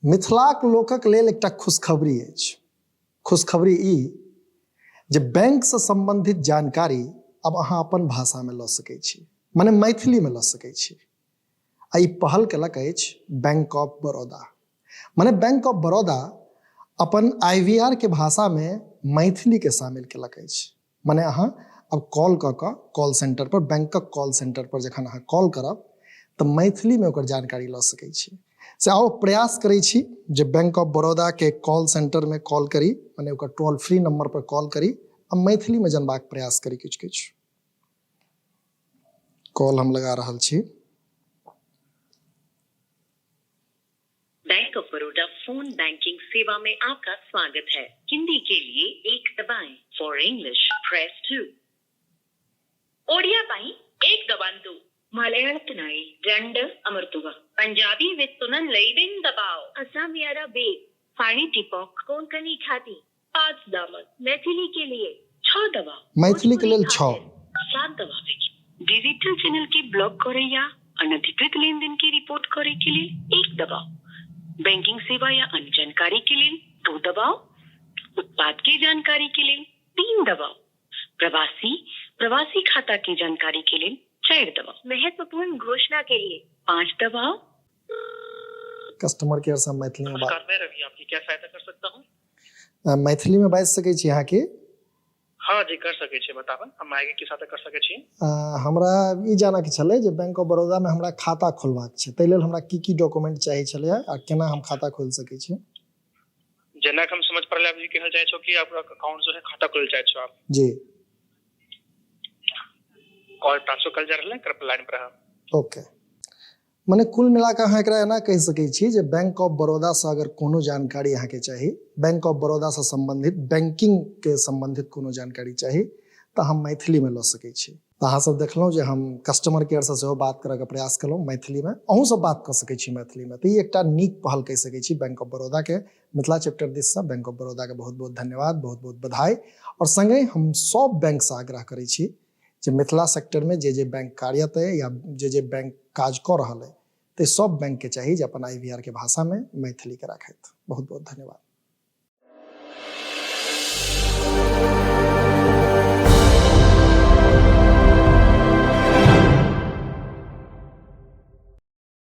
मिथिलाक लोकक लेल एकटा खुशखबरी अछि। खुशखबरी ई जे बैंक से संबंधित जानकारी अब अहाँ अपन भाषा में लऽ सकै छी, माने मैथिली में लऽ सकै छी। आ ई पहल केलक अछि बैंक ऑफ बड़ौदा। माने बैंक ऑफ बड़ौदा अपन IVR के भाषा में मैथिली के शामिल केलक अछि। माने अहाँ अब कॉल कऽ कऽ कॉल सेंटर पर, बैंकक कॉल सेंटर पर जखन अहाँ कॉल करब तऽ मैथिली में ओकर जानकारी लऽ सकै छी। से आओ प्रयास करै छी जे बैंक ऑफ बड़ौदा के कॉल सेंटर में कॉल करी, माने ओकर टोल फ्री नंबर पर कॉल करी आ मैथिली में जनबाक प्रयास करी। किछु किछु कॉल हम लगा रहल छी। Bank of Baroda phone banking सेवा में आपका स्वागत है। हिंदी के लिए 1 दबाएं। For English press 2। ओडिया पाई 1 दबांतु। മലയാളത്തിനായി 2 അമർത്തുക. पंजाबी विच सुनन लई 3 दबाओ. असमियारा बे पानी टिपक कोंकणी खाती 5 दामन. मैथिली के लिए 6 दबाओ. मैथिली के लेल 6 7 दबावे. डिजिटल चैनल के ब्लॉक करे या अनधिकृत लेन देन की रिपोर्ट करे के लिए 1 दबाओ. बैंकिंग सेवा या अन्य जानकारी के लिए 2 दबाओ. उत्पाद की जानकारी के लिए 3 दबाओ. प्रवासी खाता की जानकारी के लिए 4 दबाओ. महत्वपूर्ण घोषणा के लिए 5 दबाओ. कस्टमर केयर से मैथिली में नमस्कार, मैं रवि आपकी क्या सहायता कर सकता हूँ? मैथिली में बाजि सकै छी अहाँ के? हाँ जी, कर सके छी। बताबन हम आगे की सहायता कर सके छी। हमरा ई जानऽ के छलै जे बैंक ऑफ बड़ौदा में हमरा खाता खोलबाक छै, ताहि लेल हमरा की डॉक्यूमेंट चाही छलै आ केना हम खाता खोल सकै छी? जेना हम समझ पड़ले आप जी कहल जाय छो कि आपका अकाउंट जो है खाता खोल जाय छो आप जी। कॉल ट्रांसफर कर जा रहले कृपया लाइन पर रह। ओके, माने कुल मिला के अहाँ एकरा एना कहि सकै छी जे बैंक ऑफ बड़ौदा से अगर कोनो जानकारी अहाँ के चाही, बैंक ऑफ बड़ौदा से संबंधित बैंकिंग के संबंधित कोनो जानकारी चाही तऽ हम मैथिली में लऽ सकै छी। तऽ अहाँ सब देखलहुँ जे हम कस्टमर केयर से सेहो बात करऽ के प्रयास केलहुँ मैथिली में, अहूँ सब बात कऽ सकै छी मैथिली में। तऽ ई एकटा नीक पहल कहि सकै छी बैंक ऑफ बड़ौदा के। मिथिला चैप्टर दिस से बैंक ऑफ बड़ौदा के बहुत बहुत धन्यवाद, बहुत बहुत बधाई। और संगे हम सब बैंक से आग्रह करै छी जे मिथिला सेक्टर में जे बैंक कार्यरत है या जे बैंक काज कऽ रहल है, तो सब बैंक के चाहिए जे अपन IVR के भाषा में मैथिली के राखैत। बहुत बहुत धन्यवाद।